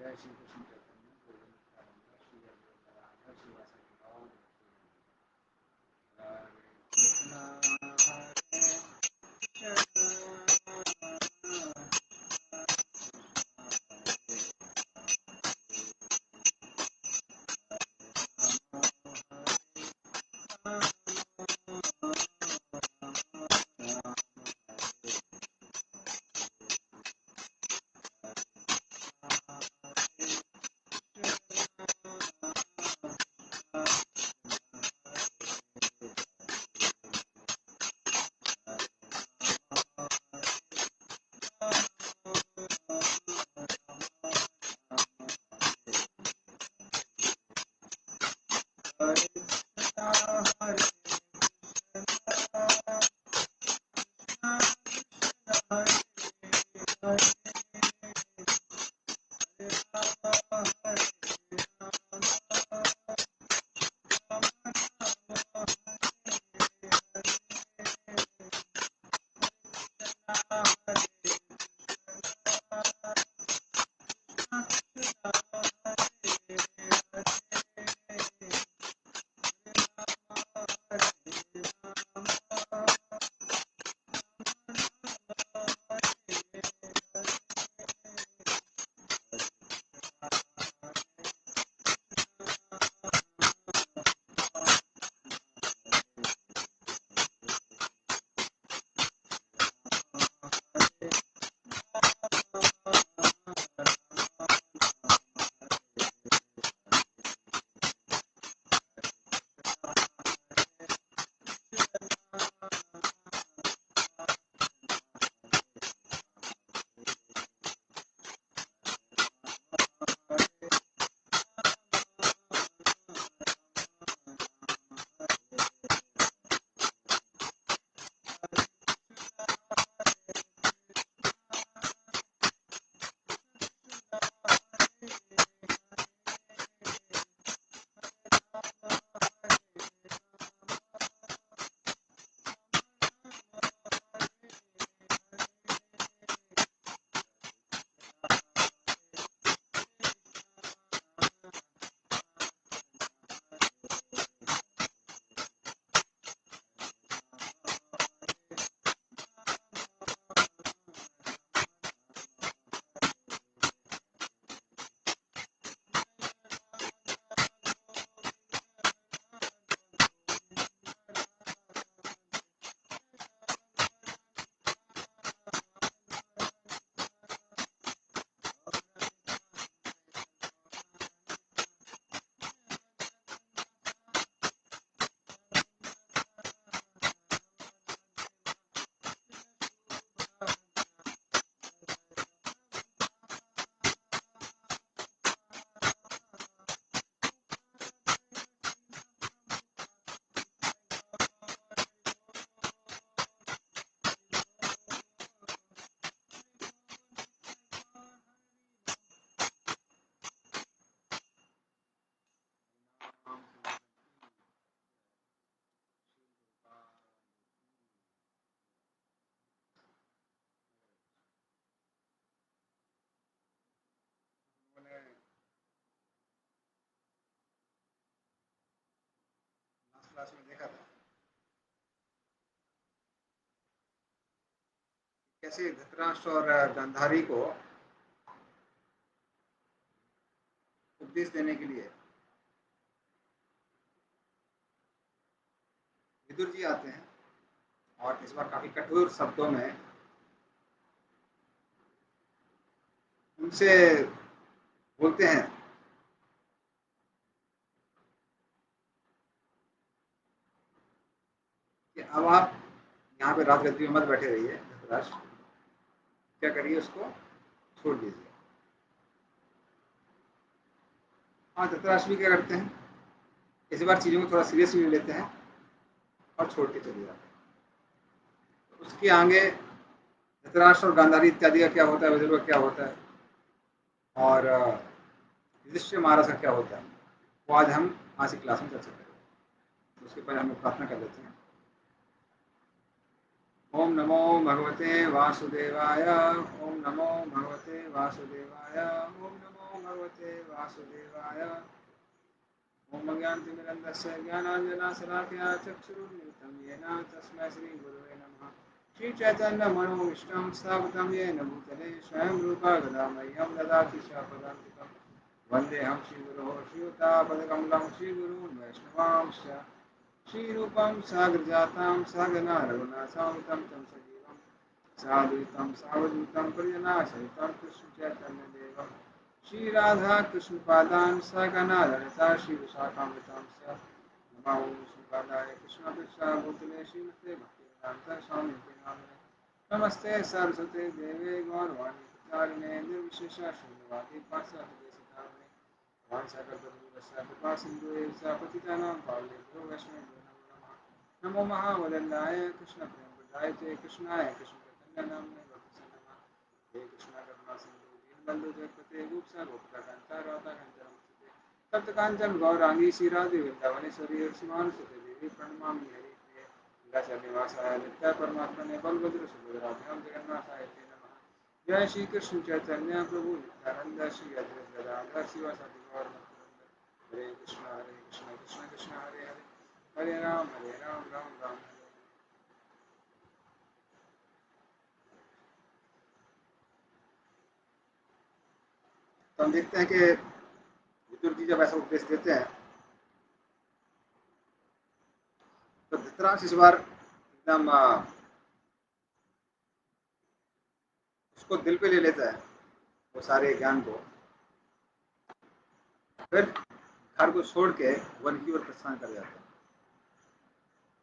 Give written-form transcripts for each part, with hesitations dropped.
जय श्री कृष्ण चैतन्य प्रभु नित्यानंद श्री अद्वैत गदाधर श्रीवासादि गौर क्लास में देखा था कैसे धृतराष्ट्र और गांधारी को उपदेश देने के लिए विदुर जी आते हैं और इस बार काफी कठोर शब्दों में उनसे बोलते हैं कि अब आप यहाँ पे रात गद्दी में मत बैठे रहिए, धृतराष्ट्र क्या करिए, उसको छोड़ दीजिए। हाँ, धृतराष्ट्र भी क्या करते हैं, इस बार चीजों को थोड़ा सीरियसली लेते हैं और छोड़ के चले जाते हैं। उसके आगे धृतराष्ट्र और गांधारी इत्यादि का क्या होता है, विदुर का क्या होता है और युधिष्ठिर महाराज का क्या होता है, वो आज हम आज की क्लास में चर्चा करेंगे। उसके पहले हम प्रार्थना कर लेते हैं। ओम नमो भगवते वासुदेवाय, ओम नमो भगवते वासुदेवाय, ओम नमो भगवते वासुदेवाय। ओम ज्ञानतिमिरन्धस्य ज्ञानाञ्जनशलाकया चक्षुरुन्मिलितं येन तस्मै श्रीगुरवे नमः। श्रीचैतन्यमनोभीष्टं स्थापितं येन भूतले स्वयं रूपा गदामह्यं ददाति स्वपदान्तिकं। वन्देऽहं श्रीगुरोः श्रीयुतापदकमलं श्रीगुरून् वैष्णवांश्च। श्रीरूपं साग्रजातां सहगना रघुनाथामितं तं सजीवं साद्वैतं सावधूतं परिजनासहितं कृष्णचैतन्यदेवं श्रीराधाकृष्णपादान् सहगना ललिता श्रीविशाखान्वितांश्च। नमो विष्णुपादाय कृष्णपृष्ठाभूतले श्रीमते भक्तिवेदान्तस्वामिने नामिने। नमस्ते सरस्वते देवे गौरवाणी प्रचारिणे निर्विशेषशून्यवादी पाश्चात्यदेशधारिणे। कृपा सिंधु पतितानां पावनेभ्यो वैष्णवेभ्यो नमो नमः। नमो महावदन्याय कृष्ण प्रेम प्रदायते कृष्णाय कृष्ण चैतन्य नामने भक्ति नमः। हे कृष्ण करुणा सिंधु दीनबंधु जगत्पते गोपसा गोपिका कांता राधा कांचन तप्त कांचन गौरांगी श्रीराधे वृंदावनेश्वरी श्रीमानुसुते देवी प्रणमामि हरिप्रिये लीलाचलनिवासाय नित्याय परमात्मने बलभद्र सुभद्राभ्यां जगन्नाथाय ते नमः। जय श्री कृष्ण चैतन्य प्रभु नित्यानंद श्री अद्वैत गदाधर शिवासादि गौर भक्तवृंद। हरे कृष्ण कृष्ण कृष्ण हरे हरे हरे राम राम राम हरे। तो हम देखते हैं कि विदुर जी जब ऐसा उपदेश देते हैं तो धृतराष्ट्र इस बार एकदम उसको दिल पे ले लेता है वो सारे ज्ञान को। फिर घर को छोड़ के वन की ओर प्रस्थान कर जाता है।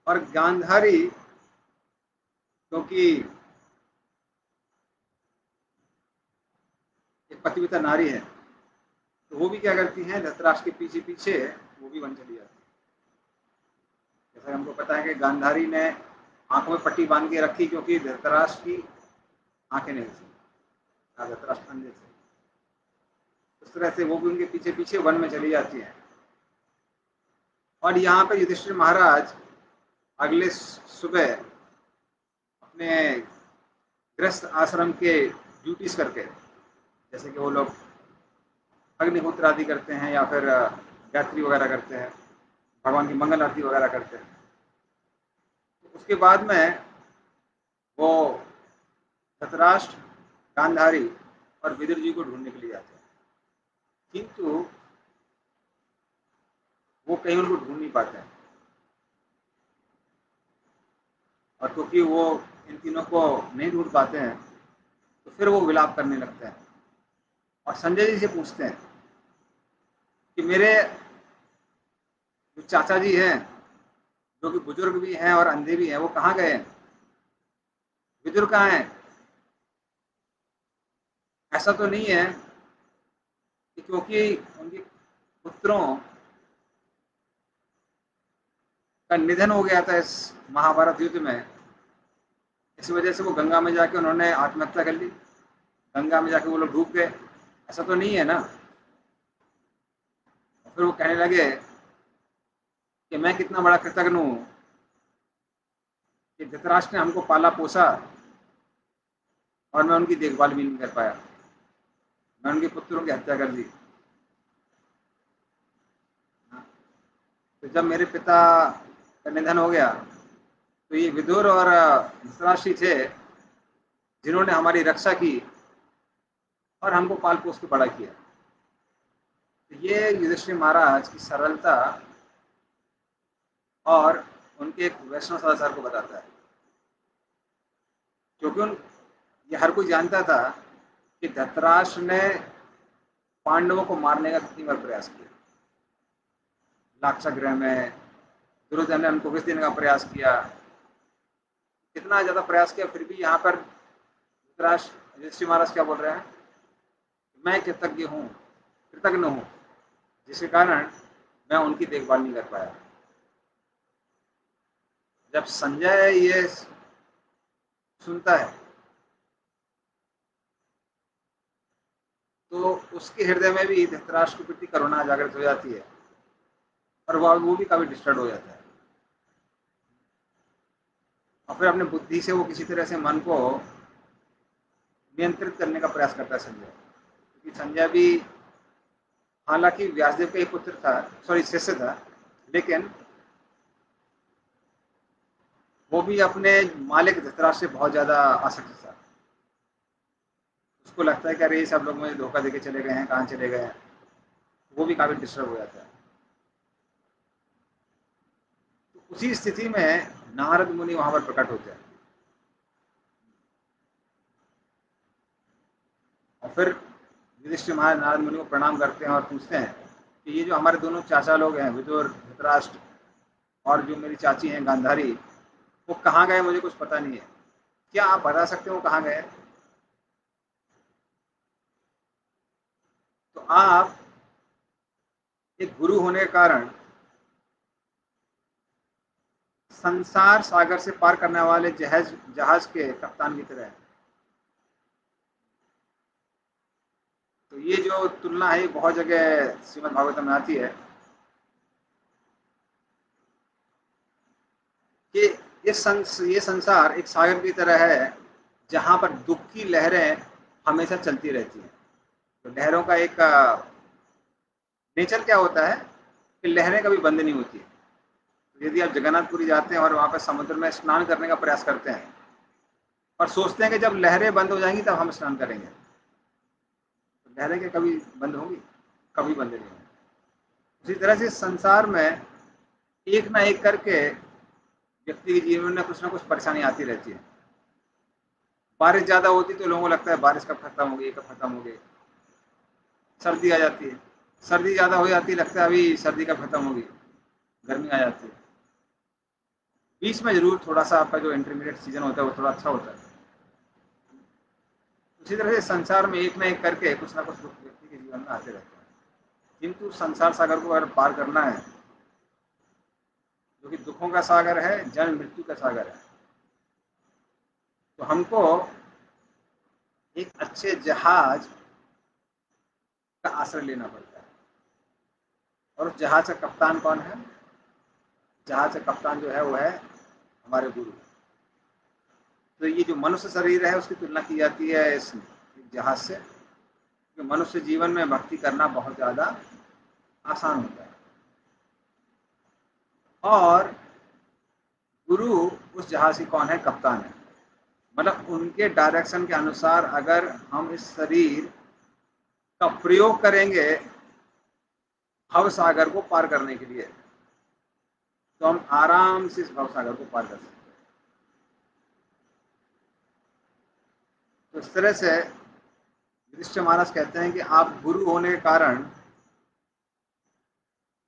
और गांधारी क्योंकि एक पतिव्रता नारी है तो वो भी क्या करती हैं, धृतराष्ट्र के पीछे पीछे वो भी वन चली जाती है। जैसा हमको पता है कि गांधारी ने आंखों में पट्टी बांध के रखी क्योंकि धृतराष्ट्र की आंखें नहीं थी, धृतराष्ट्र अंधे थे। उस तरह से वो भी उनके पीछे पीछे वन में चली जाती है। और यहाँ पे युधिष्ठिर महाराज अगले सुबह अपने गृहस्थ आश्रम के ड्यूटीज करके, जैसे कि वो लोग अग्निहोत्र आदि करते हैं या फिर गायत्री वगैरह करते हैं, भगवान की मंगल आरती वगैरह करते हैं, तो उसके बाद में वो धृतराष्ट्र, गांधारी और विदुर जी को ढूंढने के लिए जाते हैं। किंतु वो कहीं उनको ढूंढ नहीं पाते हैं। और क्योंकि वो इन तीनों को नहीं ढूंढ पाते हैं तो फिर वो विलाप करने लगते हैं और संजय जी से पूछते हैं कि मेरे जो चाचा जी हैं, जो कि बुजुर्ग भी हैं और अंधे भी हैं, वो कहाँ गए हैं, विदुर कहाँ हैं। ऐसा तो नहीं है कि क्योंकि उनके पुत्रों का निधन हो गया था इस महाभारत युद्ध में, इस वजह से वो गंगा में जाके उन्होंने आत्महत्या कर ली, गंगा में जाके वो लोग डूब गए, ऐसा तो नहीं है ना। फिर वो कहने लगे कि मैं कितना बड़ा कृतज्ञ हूं कि धृतराष्ट्र ने हमको पाला पोसा और मैं उनकी देखभाल भी नहीं कर पाया, मैं उनके पुत्रों की हत्या कर दी। तो जब मेरे पिता का निधन हो गया तो ये विदुर और धृतराष्ट्र थे जिन्होंने हमारी रक्षा की और हमको पाल पोस के बड़ा किया। तो ये युधिष्ठिर महाराज की सरलता और उनके एक वैष्णव सदाचार को बताता है, क्योंकि ये हर कोई जानता था कि धृतराष्ट्र ने पांडवों को मारने का कितनी बार प्रयास किया। लाक्षागृह में दुर्योधन ने उनको विष देने का प्रयास किया, कितना ज्यादा प्रयास किया, फिर भी यहाँ पर धृतराष्ट्र युधिष्ठिर महाराज क्या बोल रहे हैं, मैं कृतज्ञ हूँ जिसके कारण मैं उनकी देखभाल नहीं कर पाया। जब संजय ये सुनता है तो उसके हृदय में भी धृतराष्ट्र के प्रति करुणा जागृत हो जाती है और वो भी काफी डिस्टर्ब हो जाता है। और फिर अपने बुद्धि से वो किसी तरह से मन को नियंत्रित करने का प्रयास करता है संजय, क्योंकि संजय भी हालांकि व्यासदेव का ही पुत्र था, सॉरी शिष्य था, लेकिन वो भी अपने मालिक धृतराष्ट्र से बहुत ज्यादा आसक्त था। उसको लगता है कि अरे ये सब लोग मुझे धोखा देके चले गए हैं, कहाँ चले गए हैं। वो भी काफी डिस्टर्ब हो जाता है। तो उसी स्थिति में नारद मुनि वहां पर प्रकट होते हैं और फिर युधिष्ठिर महाराज नारद मुनि को प्रणाम करते हैं और पूछते हैं कि ये जो हमारे दोनों चाचा लोग हैं, विदुर, धृतराष्ट्र, और जो मेरी चाची हैं गांधारी, वो कहाँ गए मुझे कुछ पता नहीं है। क्या आप बता सकते हो वो कहाँ गए? तो आप एक गुरु होने के कारण संसार सागर से पार करने वाले जहाज जहाज के कप्तान की तरह है। तो ये जो तुलना है बहुत जगह श्रीमद् भागवतम में आती है कि ये संसार एक सागर की तरह है जहां पर दुख की लहरें हमेशा चलती रहती हैं। तो लहरों का एक नेचर क्या होता है कि लहरें कभी बंद नहीं होती। तो यदि आप जगन्नाथपुरी जाते हैं और वहां पर समुद्र में स्नान करने का प्रयास करते हैं और सोचते हैं कि जब लहरें बंद हो जाएंगी तब हम स्नान करेंगे, तो लहरें क्या कभी बंद होंगी? कभी बंद नहीं होंगी। उसी तरह से संसार में एक ना एक करके व्यक्ति के जीवन में कुछ ना कुछ परेशानी आती रहती है। बारिश ज्यादा होती तो लोगों को लगता है बारिश कब खत्म होगी, कब खत्म होगी। सर्दी आ जाती है, सर्दी ज्यादा हो जाती है, लगता है अभी सर्दी कब खत्म होगी। गर्मी आ जाती है। बीच में जरूर थोड़ा सा आपका जो इंटरमीडिएट सीजन होता है वो थोड़ा अच्छा होता है। उसी तरह से संसार में एक ना एक करके कुछ ना कुछ व्यक्ति के जीवन में आते रहते हैं। किंतु संसार सागर को अगर पार करना है, जो कि दुखों का सागर है, जन्म मृत्यु का सागर है, तो हमको एक अच्छे जहाज का आश्रय लेना पड़ता है। और उस जहाज का कप्तान कौन है? जहाज का कप्तान जो है वो है हमारे गुरु। तो ये जो मनुष्य शरीर है उसकी तुलना की जाती है इस जहाज से, कि मनुष्य जीवन में भक्ति करना बहुत ज्यादा आसान होता है। और गुरु उस जहाज की कौन है? कप्तान है। मतलब उनके डायरेक्शन के अनुसार अगर हम इस शरीर का प्रयोग करेंगे भव सागर को पार करने के लिए, तो हम आराम से इस भव सागर को पार कर सकते हैं। तो इस तरह से युधिष्ठिर महाराज कहते हैं कि आप गुरु होने के कारण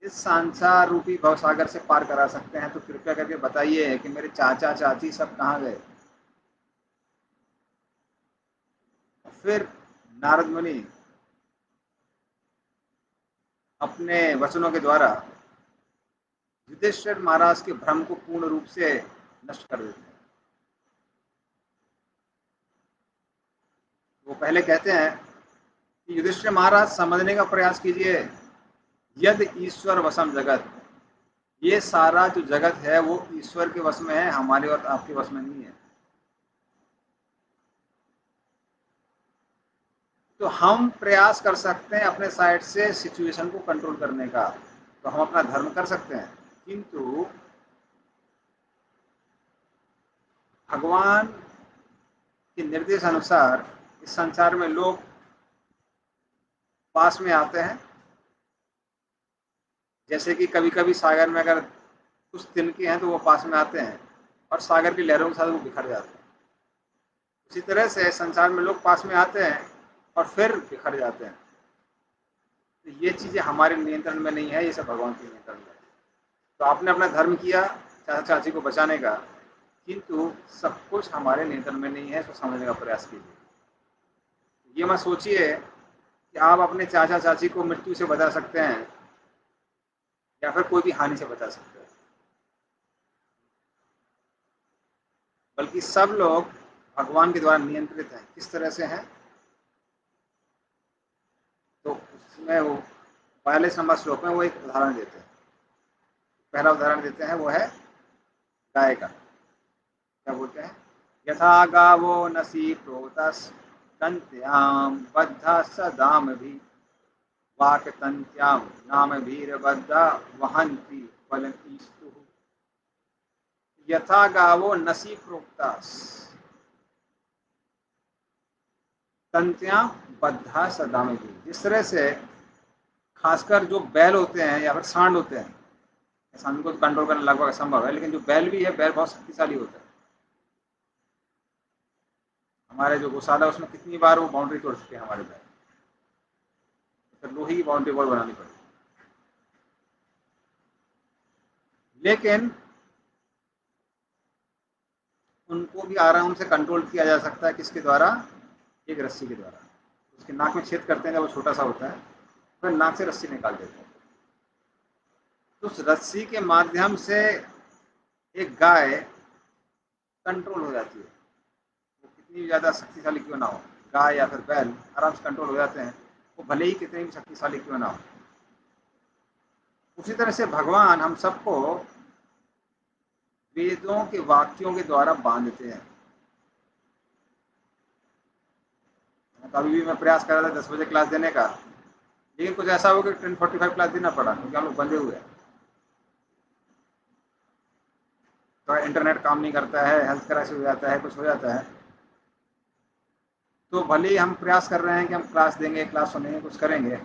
इस संसार रूपी भव सागर से पार करा सकते हैं। तो कृपया करके बताइए कि मेरे चाचा चाची सब कहाँ गए? फिर नारद मुनि अपने वचनों के द्वारा युधिष्ठिर महाराज के भ्रम को पूर्ण रूप से नष्ट कर देते हैं। वो पहले कहते हैं कि युधिष्ठिर महाराज समझने का प्रयास कीजिए, यद ईश्वर वशम जगत, ये सारा जो जगत है वो ईश्वर के वश में है, हमारे और आपके वश में नहीं है। तो हम प्रयास कर सकते हैं अपने साइड से सिचुएशन को कंट्रोल करने का, तो हम अपना धर्म कर सकते हैं, किंतु भगवान के निर्देश अनुसार इस संसार में लोग पास में आते हैं। जैसे कि कभी कभी सागर में अगर कुछ तिनके हैं तो वो पास में आते हैं और सागर की लहरों के साथ वो बिखर जाते हैं। उसी तरह से संसार में लोग पास में आते हैं और फिर बिखर जाते हैं। तो ये चीजें हमारे नियंत्रण में नहीं है, ये सब भगवान के नियंत्रण में है। तो आपने अपना धर्म किया चाचा चाची को बचाने का, किंतु सब कुछ हमारे नियंत्रण में नहीं है, इसको समझने का प्रयास कीजिए। ये मत सोचिए कि आप अपने चाचा चाची को मृत्यु से बचा सकते हैं या फिर कोई भी हानि से बचा सकते हैं, बल्कि सब लोग भगवान के द्वारा नियंत्रित हैं। किस तरह से हैं? तो उसमें वो 42 नंबर श्लोक में वो एक उदाहरण देते हैं। पहला उदाहरण देते हैं वो है गाय का। क्या बोलते हैं? यथा गावो नसी प्रोतस दंत्याम बद्धा सदाम भी वाकतंत्याम नाम वीरभद्रा वहंती फलतीस्तु यथा गावो नसी प्रोक्तास तंत्या बद्धा सदा में भी। जिस तरह से खासकर जो बैल होते हैं या फिर सांड होते हैं, सांड को कंट्रोल करना लगभग असंभव है, लेकिन जो बैल भी है, बैल बहुत शक्तिशाली होता है। हमारे जो गौशाला है उसमें कितनी बार वो बाउंड्री तोड़ चुके हैं हमारे बैल, तो लोहे की बाउंड्री वॉल बनानी पड़ी। लेकिन उनको भी आराम से कंट्रोल किया जा सकता है, किसके द्वारा? एक रस्सी के द्वारा। उसके नाक में छेद करते हैं जब वो छोटा सा होता है, फिर नाक से रस्सी निकाल देते हैं। तो उस रस्सी के माध्यम से एक गाय कंट्रोल हो जाती है, वो कितनी ज़्यादा शक्तिशाली क्यों ना हो, गाय या फिर बैल आराम से कंट्रोल हो जाते हैं, वो भले ही कितने भी शक्तिशाली क्यों ना हो। उसी तरह से भगवान हम सबको वेदों के वाक्यों के द्वारा बांधते हैं। कभी भी मैं प्रयास कर रहा था 10 बजे क्लास देने का, लेकिन कुछ ऐसा हो कि 10:45 क्लास देना पड़ा, क्योंकि हम लोग बंधे हुए हैं। तो इंटरनेट काम नहीं करता है, हेल्थ क्राइसिस हो जाता है, कुछ हो जाता है, तो भले ही हम प्रयास कर रहे हैं कि हम क्लास देंगे, क्लास सुनेंगे, कुछ करेंगे,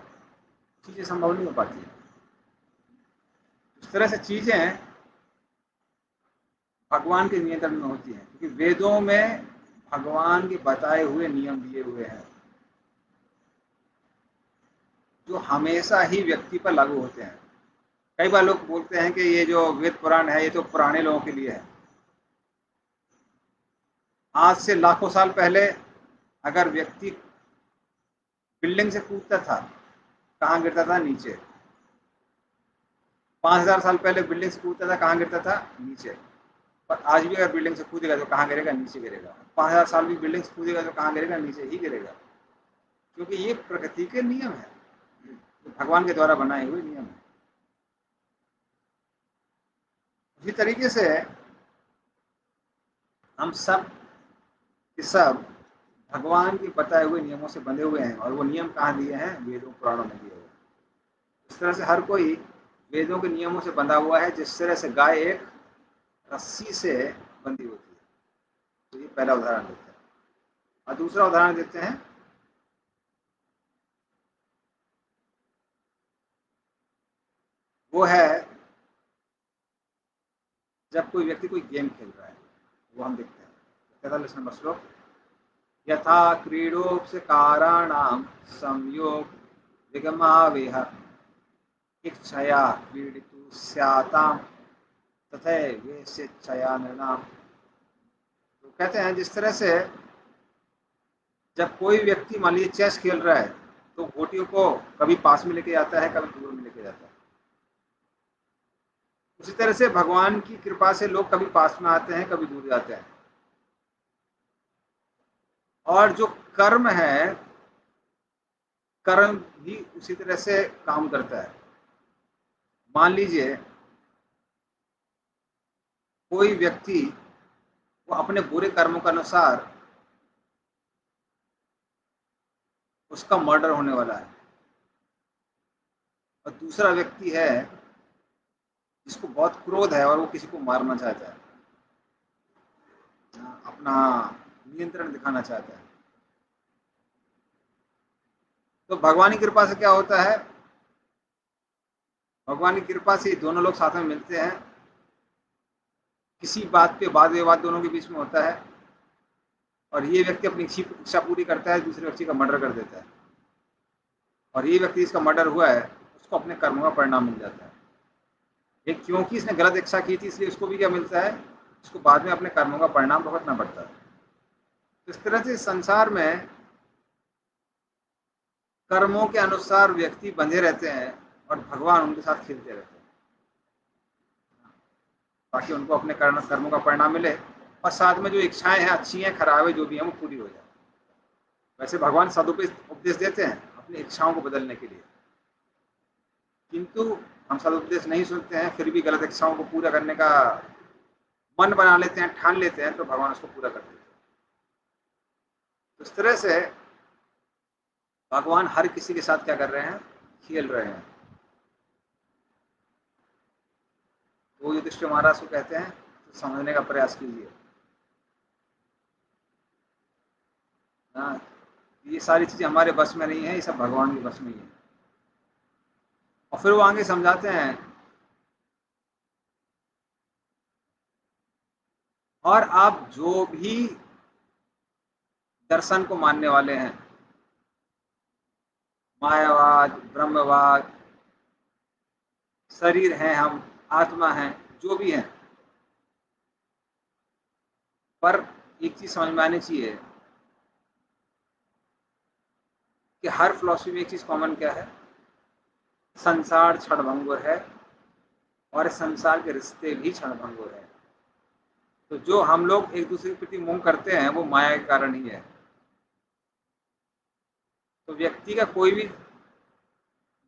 चीज़ें संभव नहीं हो पाती है। इस तरह से चीज़ें भगवान के नियंत्रण में होती हैं, क्योंकि वेदों में भगवान के बताए हुए नियम दिए हुए हैं जो हमेशा ही व्यक्ति पर लागू होते हैं। कई बार लोग बोलते हैं कि ये जो वेद पुराण है ये तो पुराने लोगों के लिए है। आज से लाखों साल पहले अगर व्यक्ति बिल्डिंग से कूदता था, कहाँ गिरता था? नीचे। 5000 साल पहले बिल्डिंग से कूदता था, कहाँ गिरता था? नीचे। पर आज भी अगर बिल्डिंग से कूदेगा तो कहाँ गिरेगा? नीचे गिरेगा। 5000 साल भी बिल्डिंग से कूदेगा तो कहाँ गिरेगा? नीचे ही गिरेगा, क्योंकि ये प्रकृति के नियम है, भगवान के द्वारा बनाए हुए नियम है। इसी तरीके से हम सब के सब भगवान के बताए हुए नियमों से बंधे हुए हैं, और वो नियम कहाँ दिए हैं? वेदों पुराणों में दिए हुए हैं। इस तरह से हर कोई वेदों के नियमों से बंधा हुआ है, जिस तरह से गाय एक रस्सी से बंधी होती है। तो ये पहला उदाहरण देते हैं। और दूसरा उदाहरण देते हैं, वो है जब कोई व्यक्ति कोई गेम खेल रहा है, वो हम देखते हैं 43 नंबर श्लोक, यथा क्रीडोपकाराणां संयोग विगमावेह इच्छया क्रीडितु स्याताम तथैवेशेच्छया नृणाम। तो कहते हैं जिस तरह से जब कोई व्यक्ति मान लीजिए चेस खेल रहा है, तो गोटियों को कभी पास में लेके जाता है, कभी दूर में लेके जाता है। उसी तरह से भगवान की कृपा से लोग कभी पास में आते हैं, कभी दूर जाते हैं। और जो कर्म है, कर्म भी उसी तरह से काम करता है। मान लीजिए कोई व्यक्ति वो अपने बुरे कर्मों के अनुसार उसका मर्डर होने वाला है, और दूसरा व्यक्ति है जिसको बहुत क्रोध है और वो किसी को मारना चाहता है, अपना नियंत्रण दिखाना चाहता है। तो भगवान की कृपा से क्या होता है? भगवान की कृपा से दोनों लोग साथ में मिलते हैं, किसी बात पे वाद विवाद दोनों के बीच में होता है, और ये व्यक्ति अपनी इच्छा पूरी करता है, दूसरे व्यक्ति का मर्डर कर देता है, और ये व्यक्ति जिसका मर्डर हुआ है उसको अपने कर्मों का परिणाम मिल जाता है। ये क्योंकि इसने गलत इच्छा की थी, इसलिए उसको भी क्या मिलता है? उसको बाद में अपने कर्मों का परिणाम भुगतना पड़ता है। तो इस तरह से संसार में कर्मों के अनुसार व्यक्ति बंधे रहते हैं, और भगवान उनके साथ खेलते रहते हैं, ताकि उनको अपने कर्मों का परिणाम मिले, और साथ में जो इच्छाएं हैं, अच्छी हैं खराब है जो भी है, वो पूरी हो जाए। वैसे भगवान सदुपदेश देते हैं अपनी इच्छाओं को बदलने के लिए, किंतु हम सदुपदेश नहीं सुनते हैं, फिर भी गलत इच्छाओं को पूरा करने का मन बना लेते हैं, ठान लेते हैं, तो भगवान उसको पूरा कर देते हैं। तो इस तरह से भगवान हर किसी के साथ क्या कर रहे हैं? खेल रहे हैं। तो युधिष्ठिर महाराज को कहते हैं तो समझने का प्रयास कीजिए। हाँ, ये सारी चीजें हमारे बस में नहीं है, ये सब भगवान के बस में ही है। और फिर वो आगे समझाते हैं, और आप जो भी दर्शन को मानने वाले हैं, मायावाद, ब्रह्मवाद, शरीर है हम, आत्मा है, जो भी है, पर एक चीज समझ में आनी चाहिए कि हर फिलॉसफी में एक चीज कॉमन क्या है, संसार क्षणभंगुर है और संसार के रिश्ते भी क्षणभंगुर है। तो जो हम लोग एक दूसरे के प्रति मोह करते हैं वो माया के कारण ही है। तो व्यक्ति का कोई भी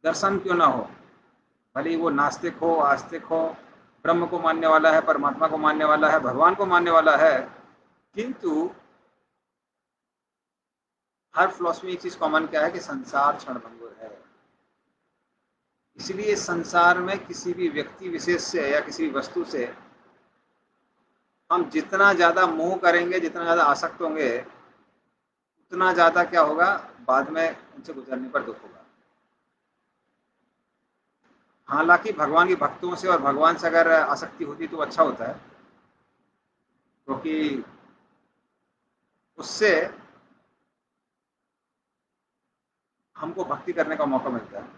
दर्शन क्यों ना हो, भले ही वो नास्तिक हो, आस्तिक हो, ब्रह्म को मानने वाला है, परमात्मा को मानने वाला है, भगवान को मानने वाला है, किंतु हर फिलॉसफी में एक चीज कॉमन क्या है कि संसार क्षणभंगुर है। इसलिए संसार में किसी भी व्यक्ति विशेष से या किसी भी वस्तु से हम जितना ज्यादा मोह करेंगे, जितना ज्यादा आसक्त होंगे, उतना ज्यादा क्या होगा, बाद में उनसे गुजरने पर दुख होगा। हालांकि भगवान के भक्तों से और भगवान से अगर आसक्ति होती तो अच्छा होता है, क्योंकि उससे हमको भक्ति करने का मौका मिलता है।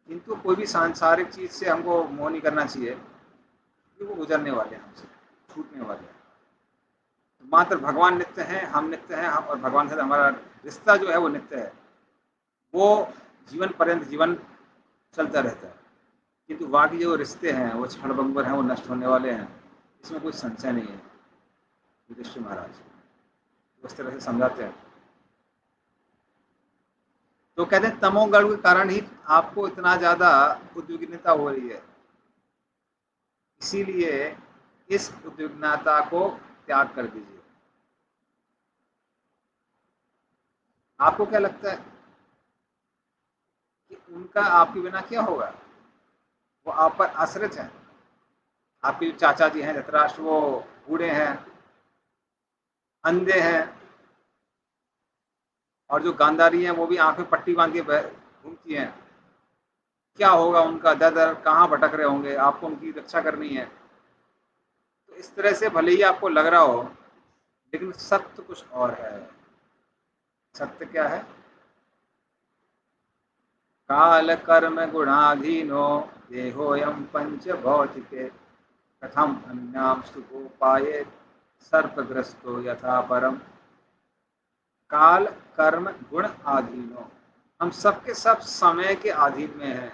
किंतु कोई भी सांसारिक चीज से हमको मोह नहीं करना चाहिए, क्योंकि वो गुजरने वाले हैं, हमसे छूटने वाले हैं। मात्र भगवान नित्य हैं, हम नित्य हैं, हम और भगवान से हमारा रिश्ता जो है वो नित्य है, वो जीवन पर्यंत जीवन चलता रहता है। किंतु बाकी जो रिश्ते हैं वो क्षणभंगुर हैं, वो नष्ट होने वाले हैं, इसमें कोई संशय नहीं है। युधिष्ठिर महाराज उस तरह से समझाते हैं। तो कहते हैं तमोगुण के कारण ही आपको इतना ज्यादा उद्विग्नता हो रही है, इसीलिए इस उद्विग्नता को त्याग कर दीजिए। आपको क्या लगता है कि उनका आपके बिना क्या होगा? वो आप पर आश्रित हैं। आपके जो चाचा जी हैं धृतराष्ट्र, वो बूढ़े हैं, अंधे हैं, और जो गांधारी हैं वो भी आंख में पट्टी बांध के घूमती हैं। क्या होगा उनका, दर दर कहाँ भटक रहे होंगे, आपको उनकी रक्षा करनी है। तो इस तरह से भले ही आपको लग रहा हो, लेकिन सत्य कुछ और है। सत्य क्या है? काल कर्म गुणाधीनो देहोयम पंच भौतिके कथम अन्याम सुखोपाये सर्पग्रस्तो यथा परम। काल कर्म गुण आधीनो, हम सबके सब समय के अधीन में हैं।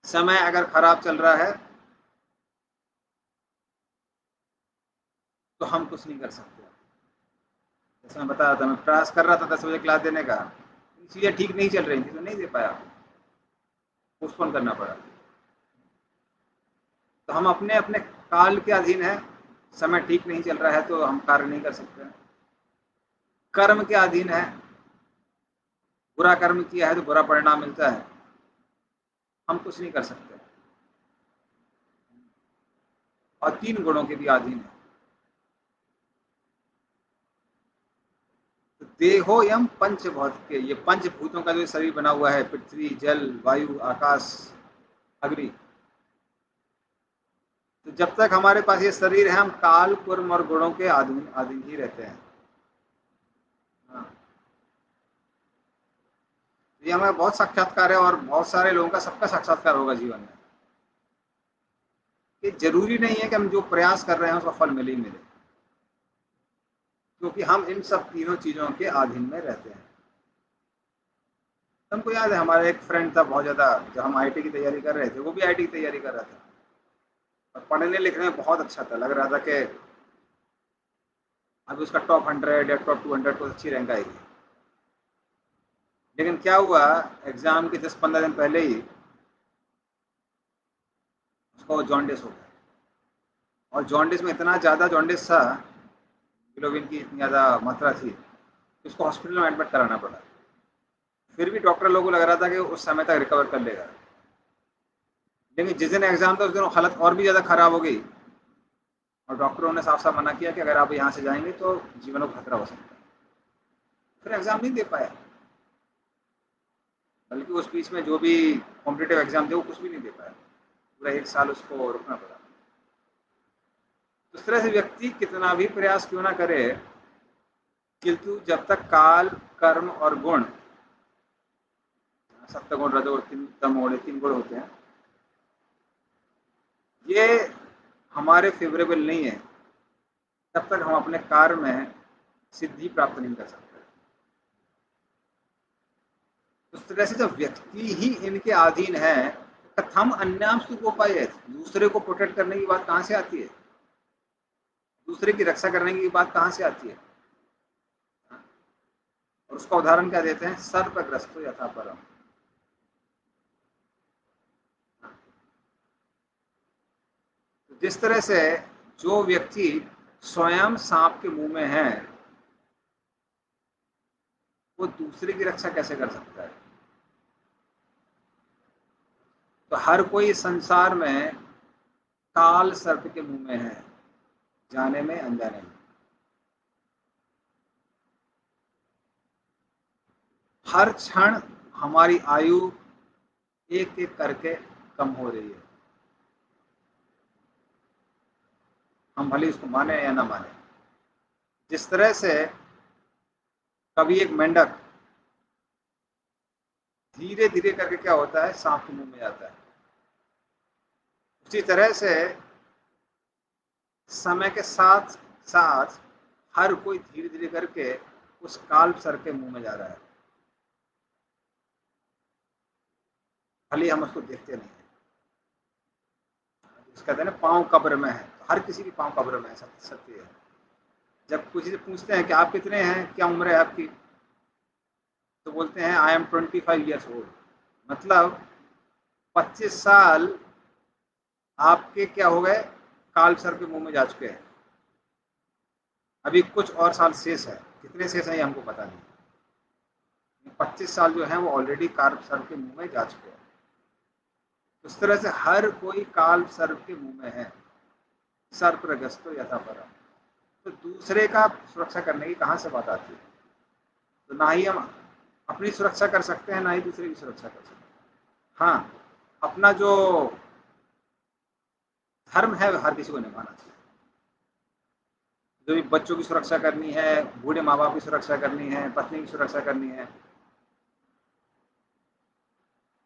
समय अगर खराब चल रहा है तो हम कुछ नहीं कर सकते। जैसे मैं बता रहा था, मैं प्रयास कर रहा था 10 बजे क्लास देने का, चीजें ठीक नहीं चल रही थी तो नहीं दे पाया, पोस्टपोन करना पड़ा। तो हम अपने अपने काल के अधीन है। समय ठीक नहीं चल रहा है तो हम कार्य नहीं कर सकते। कर्म के अधीन है, बुरा कर्म किया है तो बुरा परिणाम मिलता है, हम कुछ नहीं कर सकते। और 3 गुणों के भी अधीन है। तो देहो यम पंचभौतिक के, ये पंचभूतों का जो शरीर बना हुआ है, पृथ्वी, जल, वायु, आकाश, अग्नि, तो जब तक हमारे पास ये शरीर है हम काल कर्म और गुणों के अधीन अधीन ही रहते हैं। हाँ। ये हमारा बहुत साक्षात्कार है, और बहुत सारे लोगों का, सबका साक्षात्कार होगा जीवन में। ये जरूरी नहीं है कि हम जो प्रयास कर रहे हैं उसका फल मिले ही मिले, क्योंकि हम इन सब तीनों चीजों के अधीन में रहते हैं। हमको याद है हमारा एक फ्रेंड था बहुत ज्यादा, जब हम आईटी की तैयारी कर रहे थे, वो भी आईटी की तैयारी कर रहा था, और पढ़ने लिखने में बहुत अच्छा था, लग रहा था कि अभी उसका टॉप 100 या टॉप 200 को अच्छी रैंक आएगी। लेकिन क्या हुआ, एग्जाम के 10-15 दिन पहले ही उसको जॉन्डिस हो गया। और जॉन्डिस में इतना ज़्यादा जॉन्डिस था, ग्लोबिन की इतनी ज़्यादा मात्रा थी, उसको हॉस्पिटल में एडमिट कराना पड़ा। फिर भी डॉक्टर लोगों को लग रहा था कि उस समय तक रिकवर कर लेगा, लेकिन जिस दिन एग्जाम था उस दिन हालत और भी ज़्यादा खराब हो गई और डॉक्टरों ने साफ साफ मना किया कि अगर आप यहाँ से जाएंगे तो जीवन को खतरा हो सकता है। फिर एग्जाम नहीं दे पाया, बल्कि उस बीच में जो भी कॉम्पिटेटिव एग्जाम थे वो कुछ भी नहीं दे पाया, पूरा 1 साल उसको रुकना पड़ा। तो इस तरह से व्यक्ति कितना भी प्रयास क्यों ना करे, किंतु जब तक काल, कर्म और गुण, सप्तगुण, रजोगुण, तमोगुण, 3 गुण होते हैं, ये हमारे फेवरेबल नहीं है, तब तक हम अपने कार्य में सिद्धि प्राप्त नहीं कर सकते। उस तरह से जब व्यक्ति ही इनके अधीन है, कथम अन्याम सुखोपायेत, दूसरे को प्रोटेक्ट करने की बात कहाँ से आती है, दूसरे की रक्षा करने की बात कहाँ से आती है। और उसका उदाहरण क्या देते हैं, सर्पग्रस्तो यथा परम। जिस तरह से जो व्यक्ति स्वयं सांप के मुंह में है, वो दूसरे की रक्षा कैसे कर सकता है। तो हर कोई संसार में काल सर्प के मुंह में है, जाने में अनजाने में। हर क्षण हमारी आयु एक एक करके कम हो रही है, हम भले इसको माने या ना माने। जिस तरह से कभी एक मेंढक धीरे धीरे करके क्या होता है, सांप के मुंह में जाता है, उसी तरह से समय के साथ साथ हर कोई धीरे धीरे करके उस काल सर्प के मुंह में जा रहा है, भले हम उसको देखते नहीं है। उसका कहते हैं ना, पांव कब्र में है, तो हर किसी की पांव कब्र में है, सत्य है। जब किसी से पूछते हैं कि आप कितने हैं, क्या उम्र है आपकी, तो बोलते हैं आई एम 25 ईयर्स ओल्ड, मतलब 25 साल आपके क्या हो गए, काल सर्प के मुंह में जा चुके हैं। अभी कुछ और साल शेष है, कितने शेष हैं ये हमको पता नहीं, 25 साल जो है वो ऑलरेडी काल सर्प के मुंह में जा चुके हैं। उस तरह से हर कोई काल सर्प के मुंह में है, सर्पग्रस्तो यथा परम। तो दूसरे का सुरक्षा करने की कहाँ से बात आती है। तो ना ही हम अपनी सुरक्षा कर सकते हैं, ना ही दूसरे की सुरक्षा कर सकते हैं। हाँ, अपना जो धर्म है हर किसी को निभाना चाहिए। जो भी बच्चों की सुरक्षा करनी है, बूढ़े माँ बाप की सुरक्षा करनी है, पत्नी की सुरक्षा करनी है,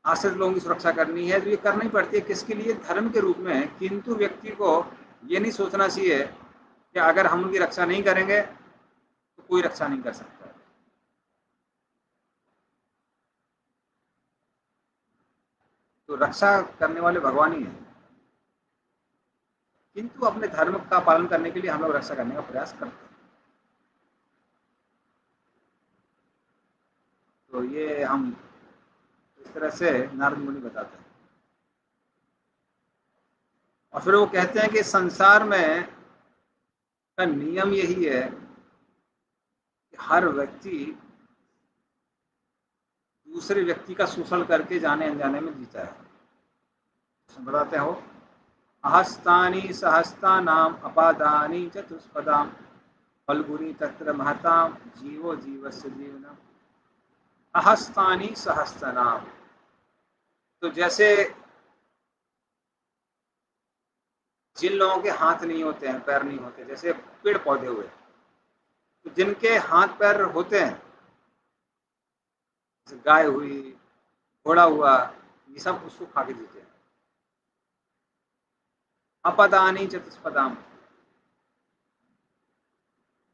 आश्रित लोगों की सुरक्षा करनी है, तो ये करनी पड़ती है किसके लिए, धर्म के रूप में। किंतु व्यक्ति को ये नहीं सोचना चाहिए कि अगर हम उनकी रक्षा नहीं करेंगे तो कोई रक्षा नहीं कर सकता। तो रक्षा करने वाले भगवान ही हैं, किंतु अपने धर्म का पालन करने के लिए हम लोग रक्षा करने का प्रयास करते हैं। तो ये हम इस तरह से नारद मुनि बताते हैं। और फिर वो कहते हैं कि संसार में का नियम यही है कि हर व्यक्ति दूसरे व्यक्ति का शोषण करके जाने अनजाने में जीता है। बताते हो, अहस्तानि सहस्तानाम अपादानि चतुष्पदाम फल्गुनी तत्र महताम जीवो जीवस्य जीवनम। अहस्तानि सहस्तानाम, तो जैसे जिन लोगों के हाथ नहीं होते हैं, पैर नहीं होते, जैसे पेड़ पौधे हुए, तो जिनके हाथ पैर होते हैं, जैसे गाय हुई, घोड़ा हुआ, ये सब उसको खा के जीते हैं। अपदानी चतुष्पदाम,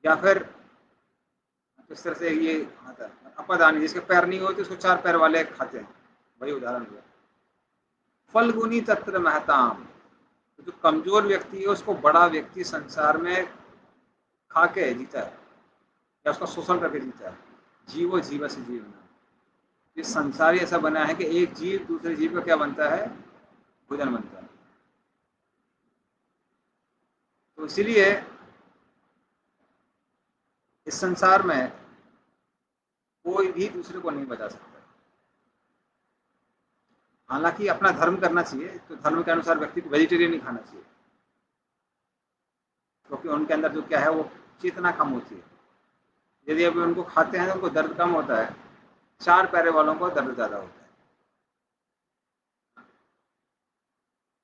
या फिर इस तरह से ये आता है अपदानी, जिसके पैर नहीं होते उसको 4 पैर वाले खाते हैं, वही उदाहरण हुआ। फलगुनी तत्र महताम, तो जो कमजोर व्यक्ति है उसको बड़ा व्यक्ति संसार में खा के जीता है या उसका शोषण करके जीता है। जीवो जीव से जीवना, ये संसार ही ऐसा बना है कि एक जीव दूसरे जीव का क्या बनता है, भोजन बनता है। तो इसीलिए इस संसार में कोई भी दूसरे को नहीं बचा सकता। हालांकि अपना धर्म करना चाहिए, तो धर्म के अनुसार व्यक्ति को वेजिटेरियन नहीं खाना चाहिए, क्योंकि उनके अंदर जो क्या है वो चेतना कम होती है। यदि अभी उनको खाते हैं तो उनको दर्द कम होता है, चार पैरे वालों को दर्द ज़्यादा होता है।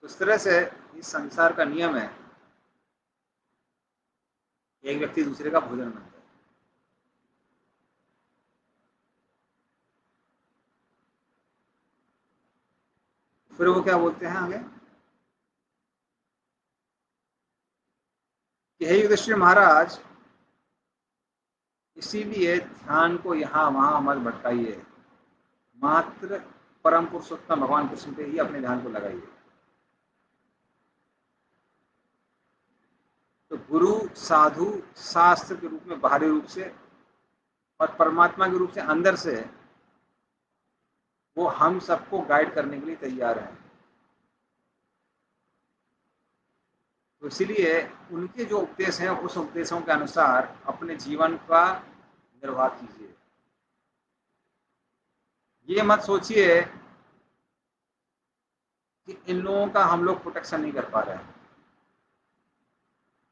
तो इस तरह से इस संसार का नियम है, एक व्यक्ति दूसरे का भोजन बनता है। फिर वो क्या बोलते हैं आगे कि हे युधिष्ठिर महाराज, इसीलिए ध्यान को यहाँ वहां मत भटकाइए, मात्र परम पुरुषोत्तम भगवान कृष्ण पे ही अपने ध्यान को लगाइए। तो गुरु साधु शास्त्र के रूप में बाहरी रूप से और परमात्मा के रूप से अंदर से वो हम सबको गाइड करने के लिए तैयार हैं। तो इसीलिए उनके जो उपदेश हैं उस उपदेशों के अनुसार अपने जीवन का निर्वाह कीजिए। ये मत सोचिए कि इन लोगों का हम लोग प्रोटेक्शन नहीं कर पा रहे हैं,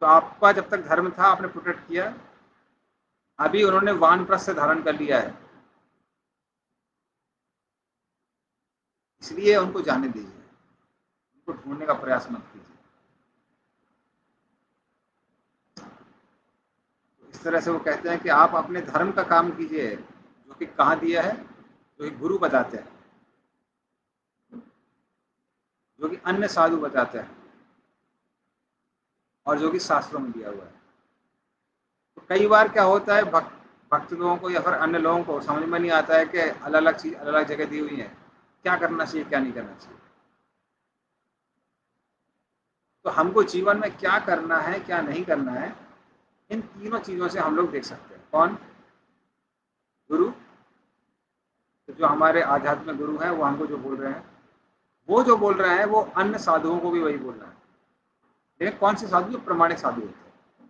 तो आपका जब तक धर्म था आपने प्रोटेक्ट किया, अभी उन्होंने वानप्रस्थ धारण कर लिया है, इसलिए उनको जाने दीजिए, उनको ढूंढने का प्रयास मत कीजिए। तो इस तरह से वो कहते हैं कि आप अपने धर्म का काम कीजिए, जो कि कहाँ दिया है, जो कि गुरु बताते हैं, जो कि अन्य साधु बताते हैं, और जो कि शास्त्रों में दिया हुआ है। तो कई बार क्या होता है, भक्त लोगों को या फिर अन्य लोगों को समझ में नहीं आता है कि अलग अलग चीज अलग अलग जगह दी हुई है, क्या करना चाहिए क्या नहीं करना चाहिए। तो हमको जीवन में क्या करना है क्या नहीं करना है, इन तीनों चीजों से हम लोग देख सकते हैं। कौन? गुरु। तो जो हमारे आध्यात्मिक गुरु हैं वो हमको जो बोल रहे हैं, वो जो बोल रहे हैं वो अन्य साधुओं को भी वही बोल रहे हैं। लेकिन कौन से साधु? जो प्रमाणिक साधु होते हैं,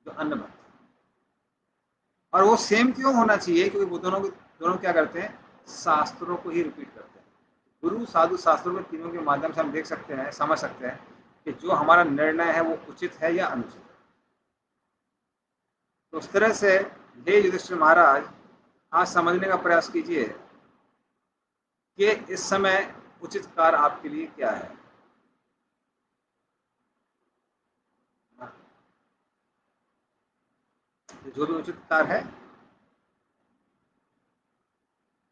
जो अन्य भक्त। और वो सेम क्यों होना चाहिए? क्योंकि वो दोनों क्या करते हैं, शास्त्रों को ही रिपीट करते हैं। गुरु साधु शास्त्रों में तीनों के माध्यम से हम देख सकते हैं, समझ सकते हैं कि जो हमारा निर्णय है वो उचित है या अनुचित है। तो उस तरह से हे युधिष्ठिर महाराज, आज समझने का प्रयास कीजिए कि इस समय उचित कार्य आपके लिए क्या है। जो भी उचित कार्य है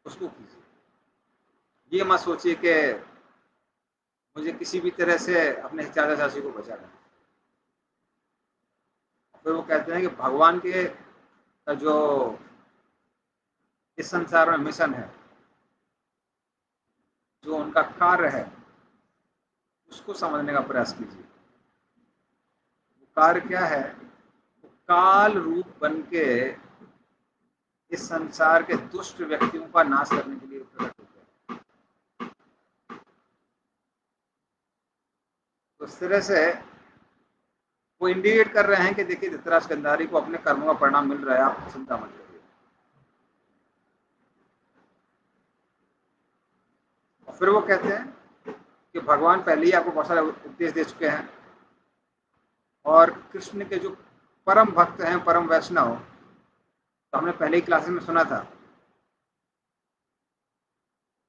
उसको कीजिए। ये मत सोचिए कि मुझे किसी भी तरह से अपने चाचा चाची को बचाना है। फिर वो कहते हैं कि भगवान के का जो इस संसार में मिशन है, जो उनका कार्य है, उसको समझने का प्रयास कीजिए। वो कार्य क्या है? वो काल रूप बन के इस संसार के दुष्ट व्यक्तियों का नाश करने के लिए प्रकट होते हैं। तो इस तरह से वो इंडिकेट कर रहे हैं कि देखिए धृतराष्ट्र गांधारी को अपने कर्मों का परिणाम मिल रहा है, आप चिंता मत करिए। और फिर वो कहते हैं कि भगवान पहले ही आपको बहुत सारे उपदेश दे चुके हैं, और कृष्ण के जो परम भक्त हैं, परम वैष्णव, तो हमने पहले ही क्लासेस में सुना था,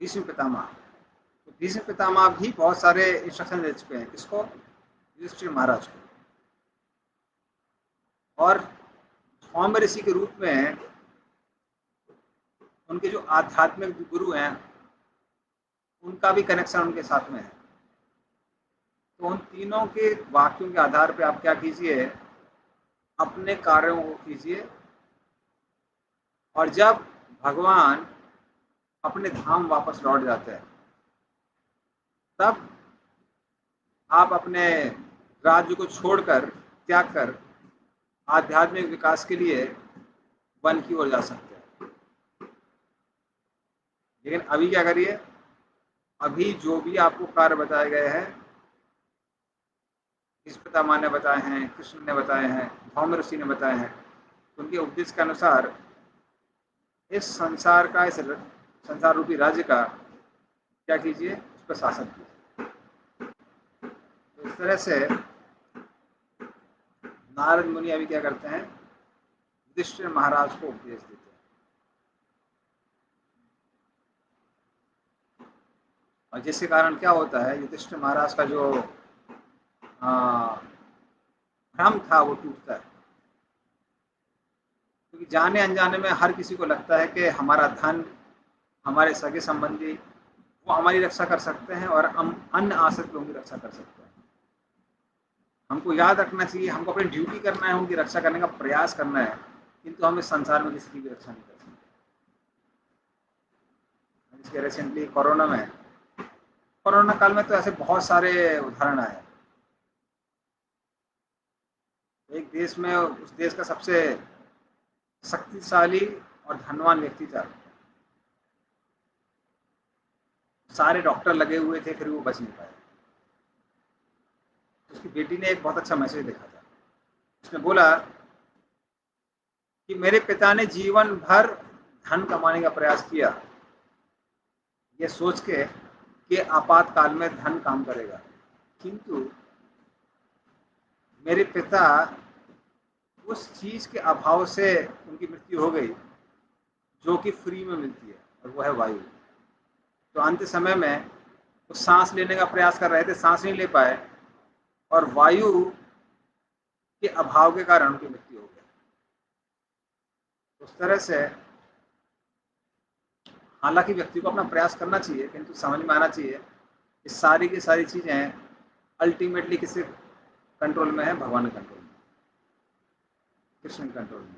भीष्म पितामह। तो भीष्म पितामह भी बहुत सारे इंस्ट्रक्शन दे चुके हैं। किसको? युधिष्ठिर महाराज को। और धौम ऋषि के रूप में उनके जो आध्यात्मिक गुरु हैं उनका भी कनेक्शन उनके साथ में है। तो उन तीनों के वाक्यों के आधार पर आप क्या कीजिए, अपने कार्यों को कीजिए, और जब भगवान अपने धाम वापस लौट जाते हैं तब आप अपने राज्य को छोड़कर, त्याग कर आध्यात्मिक विकास के लिए वन की ओर जा सकते हैं। लेकिन अभी क्या करिए, अभी जो भी आपको कार्य बताए गए हैं, इस पितामह ने बताए हैं, कृष्ण ने बताए हैं, धौम ऋषि ने बताए हैं, उनके उपदेश के अनुसार इस संसार का, इस संसार रूपी राज्य का क्या कीजिए, उस पर शासन कीजिए। तो इस तरह से नारद मुनि अभी क्या करते हैं, युधिष्ठिर महाराज को उपदेश देते हैं। और जिसके कारण क्या होता है, युधिष्ठिर महाराज का जो भ्रम था वो टूटता है। क्योंकि जाने अनजाने में हर किसी को लगता है कि हमारा धन, हमारे सगे संबंधी वो हमारी रक्षा कर सकते हैं और हम अन्य आश्रित लोगों की रक्षा कर सकते हैं। हमको याद रखना चाहिए, हमको अपनी ड्यूटी करना है, उनकी रक्षा करने का प्रयास करना है, किंतु हम इस संसार में किसी की भी रक्षा नहीं कर सकते। इसके रिसेंटली कोरोना काल में तो ऐसे बहुत सारे उदाहरण आए। एक देश में, उस देश का सबसे शक्तिशाली और धनवान व्यक्ति था, सारे डॉक्टर लगे हुए थे, फिर वो बच नहीं पाए। उसकी बेटी ने एक बहुत अच्छा मैसेज देखा था। उसने बोला कि मेरे पिता ने जीवन भर धन कमाने का प्रयास किया, ये सोच के कि आपातकाल में धन काम करेगा, किंतु मेरे पिता उस चीज के अभाव से उनकी मृत्यु हो गई जो कि फ्री में मिलती है, और वो है वायु। तो अंत समय में वो सांस लेने का प्रयास कर रहे थे, सांस नहीं ले पाए, और वायु के अभाव के कारण उनकी मृत्यु हो गई। उस तरह से हालांकि व्यक्ति को अपना प्रयास करना चाहिए, किंतु समझ में आना चाहिए कि सारी की सारी चीजें अल्टीमेटली किसके कंट्रोल में है, भगवान के कंट्रोल में, कृष्ण के कंट्रोल में।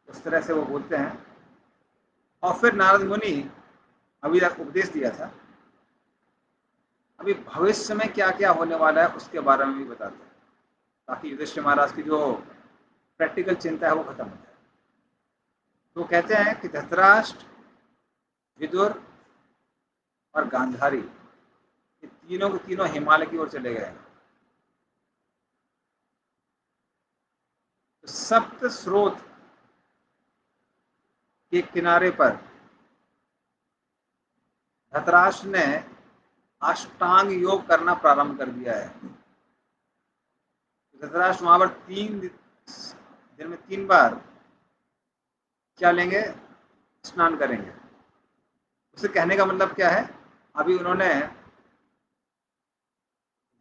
उस तरह से वो बोलते हैं। और फिर नारद मुनि अभी तक उपदेश दिया था, अभी भविष्य में क्या क्या होने वाला है उसके बारे में भी बताते हैं, ताकि युधिष्ठिर महाराज की जो प्रैक्टिकल चिंता है वो खत्म हो जाए। तो कहते हैं कि धृतराष्ट्र, विदुर और गांधारी, ये तीनों के तीनों हिमालय की ओर चले गए। तो सप्त स्रोत के किनारे पर धृतराष्ट्र ने अष्टांग योग करना प्रारंभ कर दिया है। धृतराष्ट्र वहां पर 3 दिन में 3 बार क्या लेंगे, स्नान करेंगे। उसे कहने का मतलब क्या है, अभी उन्होंने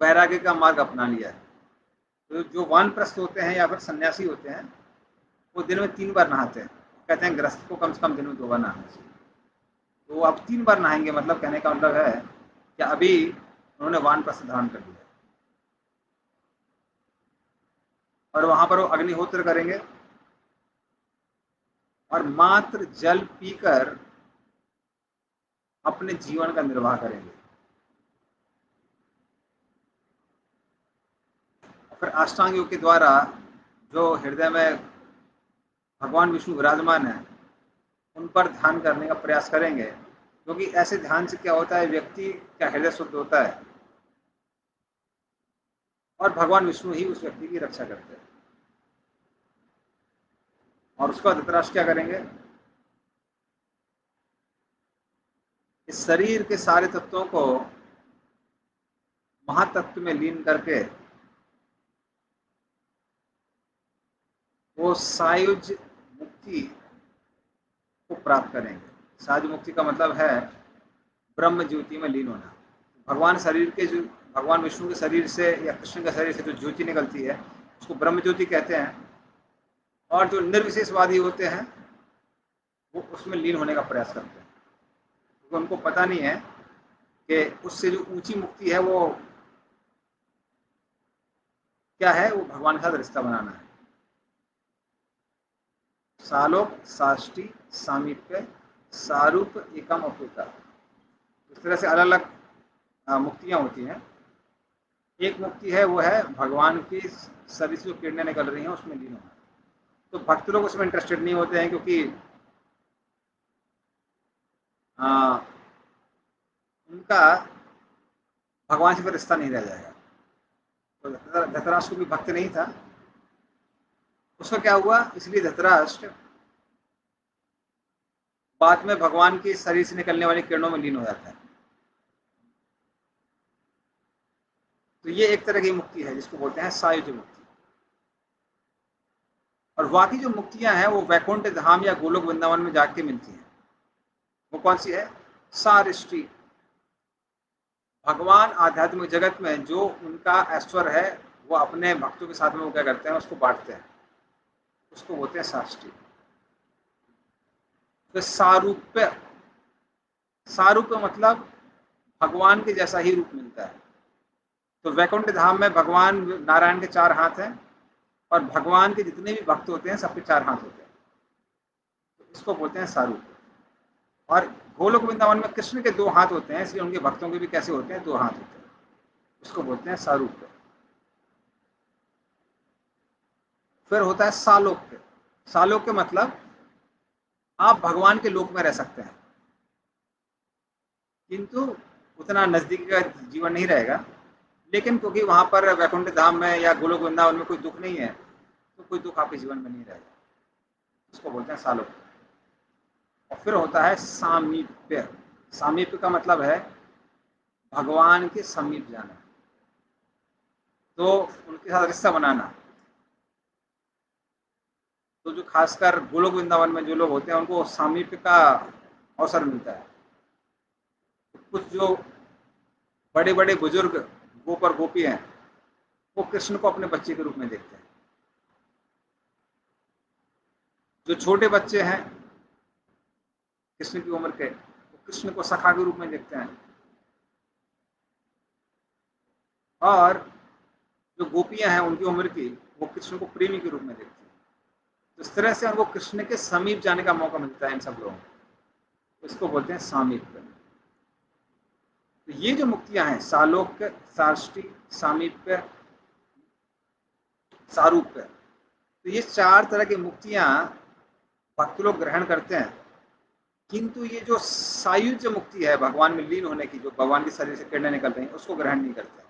वैराग्य का मार्ग अपना लिया है। तो जो वानप्रस्थ होते हैं या फिर सन्यासी होते हैं, वो दिन में 3 बार नहाते हैं। कहते हैं गृहस्थ को कम से कम दिन में 2 बार नहाना चाहिए। तो वो अब 3 बार नहाएंगे, मतलब कहने का मतलब है कि अभी उन्होंने वानप्रस्थ धारण कर लिया और वहां पर वो अग्निहोत्र करेंगे और मात्र जल पीकर अपने जीवन का निर्वाह करेंगे। फिर अष्टांग योग के द्वारा जो हृदय में भगवान विष्णु विराजमान है, उन पर ध्यान करने का प्रयास करेंगे, क्योंकि ऐसे ध्यान से क्या होता है, व्यक्ति का हृदय शुद्ध होता है और भगवान विष्णु ही उस व्यक्ति की रक्षा करते हैं। और उसका धृतराष्ट्र क्या करेंगे, इस शरीर के सारे तत्वों को महातत्व में लीन करके वो सायुज मुक्ति को प्राप्त करेंगे। सायुज मुक्ति का मतलब है ब्रह्म ज्योति में लीन होना। भगवान शरीर के जो भगवान विष्णु के शरीर से या कृष्ण के शरीर से जो ज्योति निकलती है उसको ब्रह्म ज्योति कहते हैं। और जो निर्विशेषवादी होते हैं वो उसमें लीन होने का प्रयास करते हैं, क्योंकि उनको पता नहीं है कि उससे जो ऊंची मुक्ति है वो क्या है, वो भगवान के साथ रिश्ता बनाना है। सालोक, साष्टी, सामीप्य, सारूप, एकम, अपूर्ता, इस तरह से अलग अलग मुक्तियां होती हैं। एक मुक्ति है वो है भगवान की शरीर से जो किरणें निकल रही हैं उसमें लीन होना। तो भक्त लोग उसमें इंटरेस्टेड नहीं होते हैं, क्योंकि उनका भगवान से फिर रिश्ता नहीं रह जाएगा। तो धृतराष्ट्र को भी भक्त नहीं था, उसका क्या हुआ, इसलिए धृतराष्ट्र बाद में भगवान की शरीर से निकलने वाली किरणों में लीन हो जाता है। तो ये एक तरह की मुक्ति है जिसको बोलते हैं सायुज्य मुक्ति। और बाकी जो मुक्तियां हैं वो वैकुंठ धाम या गोलोक वृंदावन में जाके मिलती हैं। वो कौन सी है? सारिष्टि। भगवान आध्यात्मिक जगत में जो उनका ऐश्वर्य है वो अपने भक्तों के साथ में वो क्या करते हैं, उसको बांटते हैं, उसको बोलते हैं साष्टी। तो सारूप्य, सारूप्य मतलब भगवान के जैसा ही रूप मिलता है। तो वैकुंठ धाम में भगवान नारायण के 4 हाथ हैं और भगवान के जितने भी भक्त होते हैं सबके 4 हाथ होते हैं, तो इसको बोलते हैं सारूप्य। और गोलोक वृंदावन में कृष्ण के 2 हाथ होते हैं, इसलिए उनके भक्तों के भी कैसे होते हैं, 2 हाथ होते हैं, इसको बोलते हैं सारूप्य। फिर होता है सालोक्य। सालोक्य मतलब आप भगवान के लोक में रह सकते हैं किंतु उतना नजदीकी का जीवन नहीं रहेगा, लेकिन क्योंकि वहां पर वैकुंठ धाम में या गोलोक वृंदावन में कोई दुख नहीं है तो कोई दुख आपके जीवन में नहीं रहेगा, इसको बोलते हैं सालोक्य। और फिर होता है सामीप्य। सामीप्य का मतलब है भगवान के समीप जाना, तो उनके साथ रिश्ता बनाना। तो जो खासकर गोलोक वृंदावन में जो लोग होते हैं उनको सामीप्य का अवसर मिलता है। कुछ जो बड़े बड़े बुजुर्ग गोप और गोपी हैं वो कृष्ण को अपने बच्चे के रूप में देखते हैं। जो छोटे बच्चे हैं कृष्ण की उम्र के, वो कृष्ण को सखा के रूप में देखते हैं। और जो गोपियां हैं उनकी उम्र की, वो कृष्ण को प्रेमी के रूप में देखती हैं। तो इस तरह से उनको कृष्ण के समीप जाने का मौका मिलता है इन सब लोगों को, इसको बोलते हैं सामीप्य। तो ये जो मुक्तियां हैं सालोक्य, साष्टी, सामीप्य, सारूप्य, तो ये 4 तरह की मुक्तियां भक्त लोग ग्रहण करते हैं। किंतु ये जो सायुज्य मुक्ति है भगवान में लीन होने की, जो भगवान के शरीर से किरणें निकल रही हैं, उसको ग्रहण नहीं करते।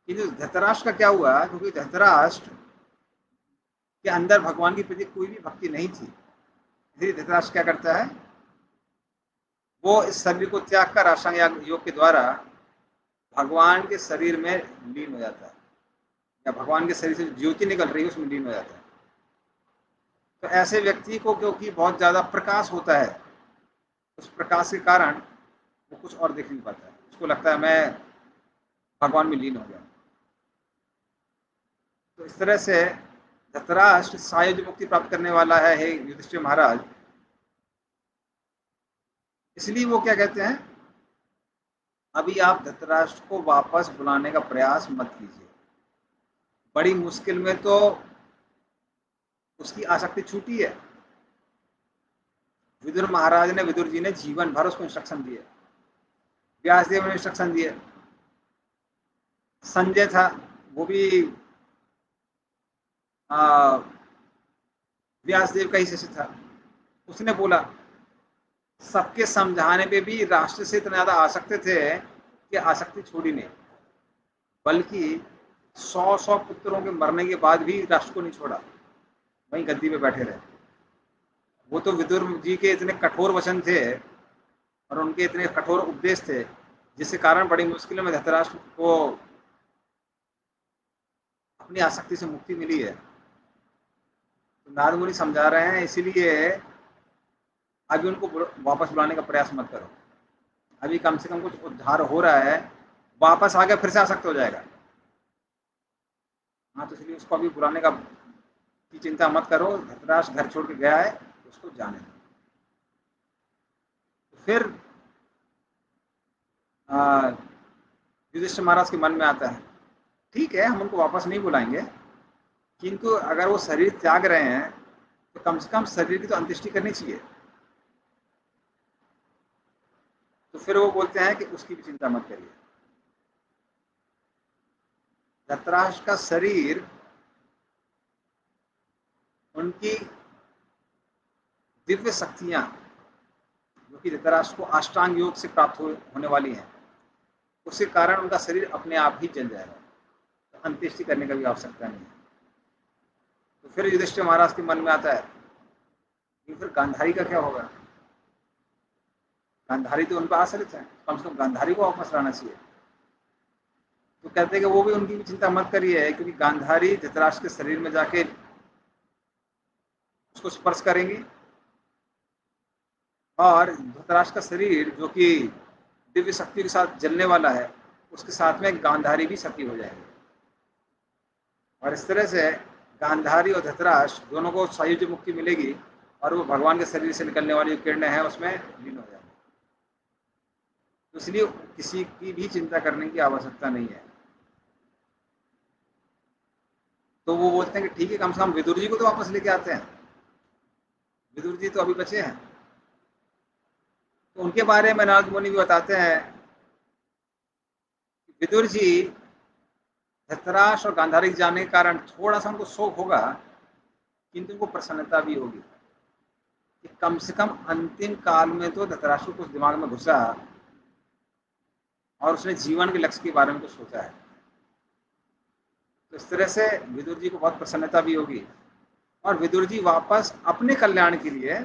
किंतु धृतराष्ट्र का क्या हुआ, क्योंकि धृतराष्ट्र के अंदर भगवान के प्रति कोई भी भक्ति नहीं थी, इसलिए धृतराष्ट्र क्या करता है, वो इस शरीर को त्याग कर अष्टांग योग के द्वारा भगवान के शरीर में लीन हो जाता है, या भगवान के शरीर से ज्योति निकल रही है उसमें लीन हो जाता है। तो ऐसे व्यक्ति को क्योंकि बहुत ज्यादा प्रकाश होता है, उस प्रकाश के कारण वो कुछ और देख नहीं पाता है, उसको लगता है मैं भगवान में लीन हो गया। तो इस तरह से धृतराष्ट्र सायुज्य मुक्ति प्राप्त करने वाला है, हे युधिष्ठिर महाराज। इसलिए वो क्या कहते हैं, अभी आप धृतराष्ट्र को वापस बुलाने का प्रयास मत कीजिए। बड़ी मुश्किल में तो उसकी आसक्ति छूटी है। विदुर महाराज ने, विदुर जी ने जीवन भर उसको इंस्ट्रक्शन दिए, व्यासदेव ने इंस्ट्रक्शन दिए, संजय था वो भी व्यासदेव का ही शिष्य था, उसने बोला। सबके समझाने पे भी राष्ट्र से इतना ज्यादा आसक्त थे कि आसक्ति छोड़ी नहीं, बल्कि 100 पुत्रों के मरने के बाद भी राष्ट्र को नहीं छोड़ा, वहीं गद्दी पे बैठे रहे। वो तो विदुर जी के इतने कठोर वचन थे और उनके इतने कठोर उपदेश थे, जिसके कारण बड़ी मुश्किल में धृतराष्ट्र को अपनी आसक्ति से मुक्ति मिली है। तो नारद मुनि समझा रहे हैं, इसीलिए अभी उनको वापस बुलाने का प्रयास मत करो, अभी कम से कम कुछ उद्धार हो रहा है, वापस आगे फिर से आसक्त हो जाएगा। हाँ, तो इसलिए उसको अभी बुलाने का की चिंता मत करो, धृतराष्ट्र घर छोड़ के गया है, उसको जाने दो। फिर युधिष्ठिर महाराज के मन में आता है, ठीक है हम उनको वापस नहीं बुलाएंगे, किंतु अगर वो शरीर त्याग रहे हैं तो कम से कम शरीर की तो अंत्येष्टि करनी चाहिए। तो फिर वो बोलते हैं कि उसकी भी चिंता मत करिए। धृतराष्ट्र का शरीर उनकी दिव्य शक्तियां, जो कि धृतराष्ट्र को अष्टांग योग से प्राप्त होने वाली हैं, उसके कारण उनका शरीर अपने आप ही जल जाएगा, तो अंत्येष्टि करने की भी आवश्यकता नहीं है। तो फिर युधिष्ठिर महाराज के मन में आता है कि फिर गांधारी का क्या होगा, गांधारी तो उन पर आश्रित है, कम से कम गांधारी को वापस लाना चाहिए। तो कहते हैं कि वो भी उनकी भी चिंता मत करिए, क्योंकि गांधारी धृतराष्ट्र के शरीर में जाके उसको स्पर्श करेंगी और धृतराष्ट्र का शरीर जो कि दिव्य शक्ति के साथ जलने वाला है, उसके साथ में गांधारी भी शक्ति हो जाएगी और इस तरह से गांधारी और धृतराष्ट्र दोनों को सायुज्य मुक्ति मिलेगी और वो भगवान के शरीर से निकलने वाली जो किरणें हैं उसमें लीन हो जाएंगे। तो इसलिए किसी की भी चिंता करने की आवश्यकता नहीं है। तो वो बोलते हैं कि ठीक है, कम से कम विदुर जी को तो वापस लेके आते हैं, विदुर जी तो अभी बचे हैं। तो उनके बारे में नारद मुनि भी बताते हैं कि विदुर जी धृतराष्ट्र और गांधारी जाने के कारण थोड़ा सा उनको शोक होगा, किंतु उनको प्रसन्नता भी होगी कि कम से कम अंतिम काल में तो धृतराष्ट्र को दिमाग में घुसा और उसने जीवन के लक्ष्य के बारे में कुछ सोचा है। तो इस तरह से विदुर जी को बहुत प्रसन्नता भी होगी और विदुर जी वापस अपने कल्याण के लिए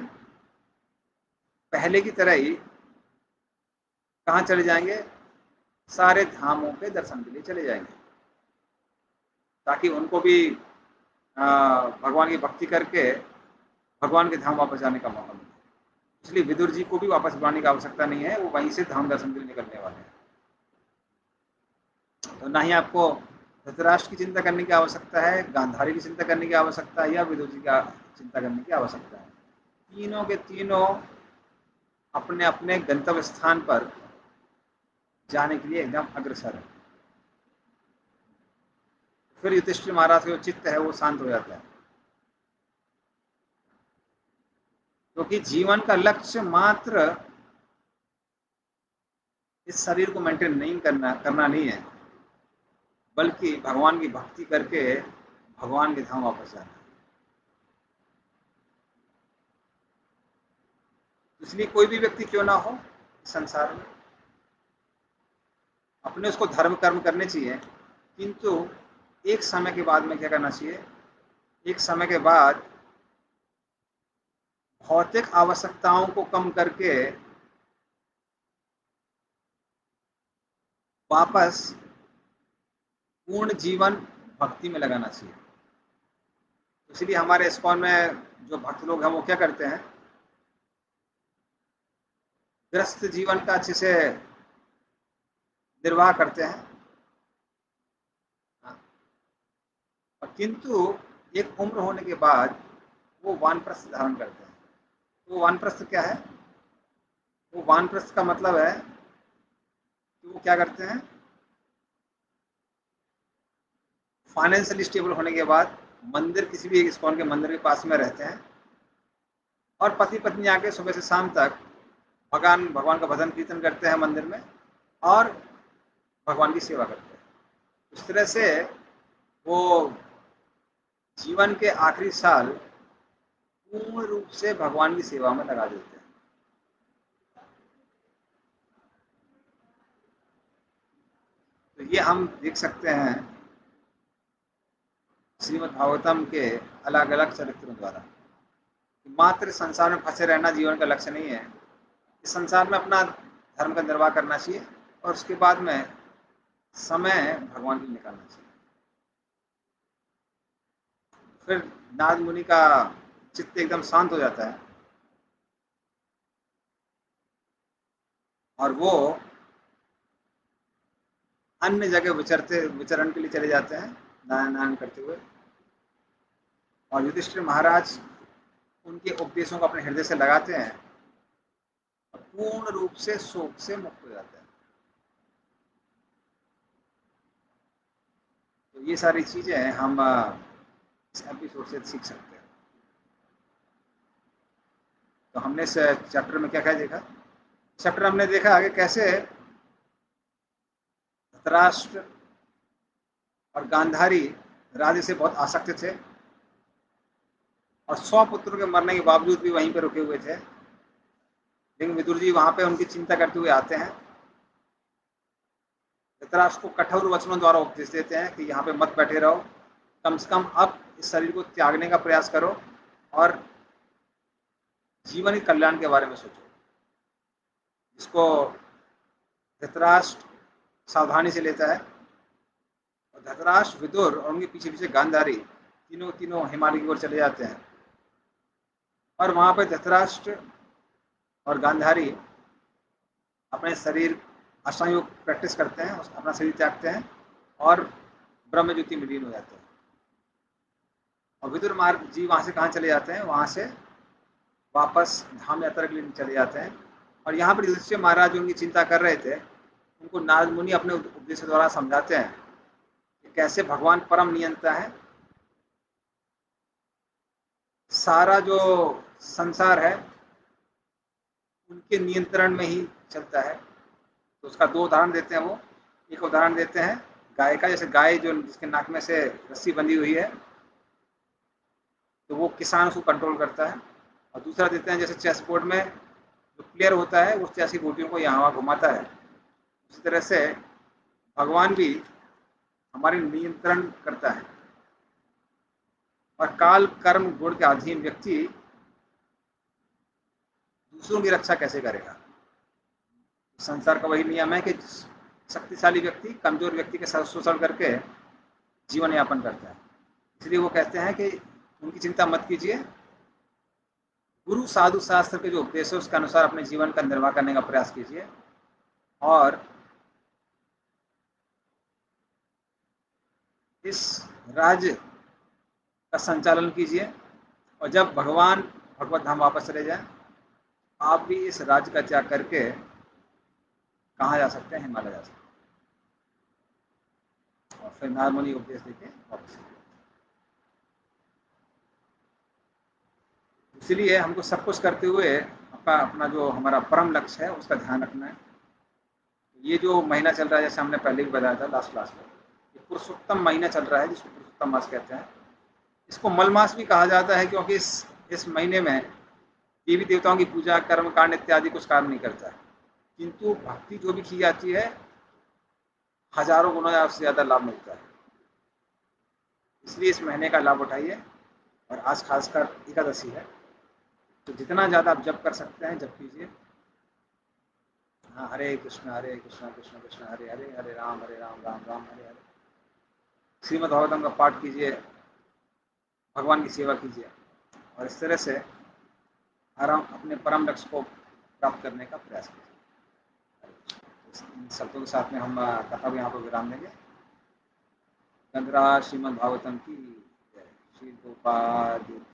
पहले की तरह ही कहाँ चले जाएंगे, सारे धामों के दर्शन के लिए चले जाएंगे, ताकि उनको भी भगवान की भक्ति करके भगवान के धाम वापस जाने का मौका मिले। इसलिए विदुर जी को भी वापस बुलाने की आवश्यकता नहीं है, वो वहीं से धाम दर्शन के लिए निकलने वाले हैं। तो ना ही आपको धृतराष्ट्र की चिंता करने की आवश्यकता है, गांधारी की चिंता करने की आवश्यकता है, या विदुर जी का चिंता करने की आवश्यकता है। तीनों के तीनों अपने अपने गंतव्य स्थान पर जाने के लिए एकदम अग्रसर है। फिर युधिष्ठिर महाराज का जो चित्त है वो शांत हो जाता है, क्योंकि जीवन का लक्ष्य मात्र इस शरीर को मेंटेन नहीं करना नहीं है, बल्कि भगवान की भक्ति करके भगवान के धाम वापस जाना है। इसलिए कोई भी व्यक्ति क्यों ना हो संसार में, अपने उसको धर्म कर्म करने चाहिए, किंतु एक समय के बाद में क्या करना चाहिए, एक समय के बाद भौतिक आवश्यकताओं को कम करके वापस पूर्ण जीवन भक्ति में लगाना चाहिए। इसलिए हमारे इस्कॉन में जो भक्त लोग हैं वो क्या करते हैं, गृहस्थ जीवन का अच्छे से निर्वाह करते हैं, किंतु एक उम्र होने के बाद वो वानप्रस्थ धारण करते हैं। तो वानप्रस्थ क्या है, वो वानप्रस्थ का मतलब है कि वो क्या करते हैं, फाइनेंशियली स्टेबल होने के बाद मंदिर, किसी भी एक इस्कॉन के मंदिर के पास में रहते हैं और पति पत्नी आके सुबह से शाम तक भगवान का भजन कीर्तन करते हैं मंदिर में और भगवान की सेवा करते हैं। इस तरह से वो जीवन के आखिरी साल पूर्ण रूप से भगवान की सेवा में लगा देते हैं। तो ये हम देख सकते हैं श्रीमद् भागवतम के अलग अलग चरित्रों द्वारा। मात्र संसार में फंसे रहना जीवन का लक्ष्य नहीं है, इस संसार में अपना धर्म का निर्वाह करना चाहिए और उसके बाद में समय भगवान के लिए निकालना चाहिए। फिर नारद मुनि का चित्त एकदम शांत हो जाता है और वो अन्य जगह विचरण के लिए चले जाते हैं नारायण करते हुए, और युधिष्ठिर महाराज उनके उपदेशों को अपने हृदय से लगाते हैं और पूर्ण रूप से शोक से मुक्त हो जाते हैं। तो ये सारी चीजें हम इस एपिसोड से सीख सकते हैं। तो हमने इस चैप्टर में क्या क्या देखा, चैप्टर हमने देखा कि कैसे धृतराष्ट्र और गांधारी राजे से बहुत आसक्त थे और 100 पुत्रों के मरने के बावजूद भी वहीं पर रुके हुए थे, लेकिन विदुर जी वहां पे उनकी चिंता करते हुए आते हैं। धृतराष्ट्र को कठोर वचनों द्वारा उपदेश देते हैं कि यहाँ पे मत बैठे रहो, कम से कम अब इस शरीर को त्यागने का प्रयास करो और जीवन के कल्याण के बारे में सोचो। इसको धृतराष्ट्र सावधानी से लेता है और धृतराष्ट्र, विदुर और उनके पीछे पीछे गांधारी तीनों तीनों हिमालय की ओर चले जाते हैं। और वहां पर धृतराष्ट्र और गांधारी अपने शरीर अष्टांग योग प्रैक्टिस करते हैं, अपना शरीर त्यागते हैं और ब्रह्म ज्योति में लीन हो जाते हैं। और विदुर मार्ग जी वहां से कहाँ चले जाते हैं, वहां से वापस धाम यात्रा के लिए चले जाते हैं। और यहाँ पर युधिष्ठिर महाराज जो उनकी चिंता कर रहे थे, उनको नारद मुनि अपने उपदेश द्वारा समझाते हैं कि कैसे भगवान परम नियंता है, सारा जो संसार है उनके नियंत्रण में ही चलता है। तो उसका दो उदाहरण देते हैं वो। एक उदाहरण देते हैं गाय का, जैसे गाय जो जिसके नाक में से रस्सी बंधी हुई है, तो वो किसान उसको कंट्रोल करता है। और दूसरा देते हैं जैसे चेस बोर्ड में जो प्लेयर होता है वो चेस की गोटियों को यहाँ वहाँ घुमाता है, उसी तरह से भगवान भी हमारे नियंत्रण करता है। और काल कर्म गुण के अधीन व्यक्ति दूसरों की रक्षा कैसे करेगा? संसार का वही नियम है कि शक्तिशाली व्यक्ति कमजोर व्यक्ति के साथ शोषण करके जीवन यापन करता है। इसलिए वो कहते हैं कि उनकी चिंता मत कीजिए, गुरु साधु शास्त्र के जो उपदेश है उसके अनुसार अपने जीवन का निर्वाह करने का प्रयास कीजिए और इस राज्य का संचालन कीजिए। और जब भगवान भगवत धाम वापस चले जाएं, आप भी इस राज्य का त्याग करके कहाँ जा सकते हैं? हिमालय जा सकते हैं। और फिर नारद मुनि उपदेश देके वापस। इसलिए हमको सब कुछ करते हुए अपना अपना जो हमारा परम लक्ष्य है उसका ध्यान रखना है। ये जो महीना चल रहा है, जैसे हमने पहले भी बताया था लास्ट क्लास में, ये पुरुषोत्तम महीना चल रहा है जिसको पुरुषोत्तम मास कहते हैं। इसको मल मास भी कहा जाता है क्योंकि इस महीने में देवी देवताओं की पूजा, कर्म कांड इत्यादि कुछ काम नहीं करता है, किंतु भक्ति जो भी की जाती है हजारों गुना से ज्यादा लाभ मिलता है। इसलिए इस महीने का लाभ उठाइए। और आज खासकर एकादशी है, तो जितना ज्यादा आप जप कर सकते हैं जप कीजिए। हाँ, हरे कृष्ण कृष्ण कृष्ण हरे हरे, हरे राम राम राम हरे हरे। श्रीमद् भागवतम का पाठ कीजिए, भगवान की सेवा कीजिए और इस तरह से आराम अपने परम लक्ष्य को प्राप्त करने का प्रयास कीजिए। इन शब्दों के साथ में हम कथा को यहाँ पर विराम देंगे। गंधराज श्रीमद् भागवतम की जय। श्री गोपाल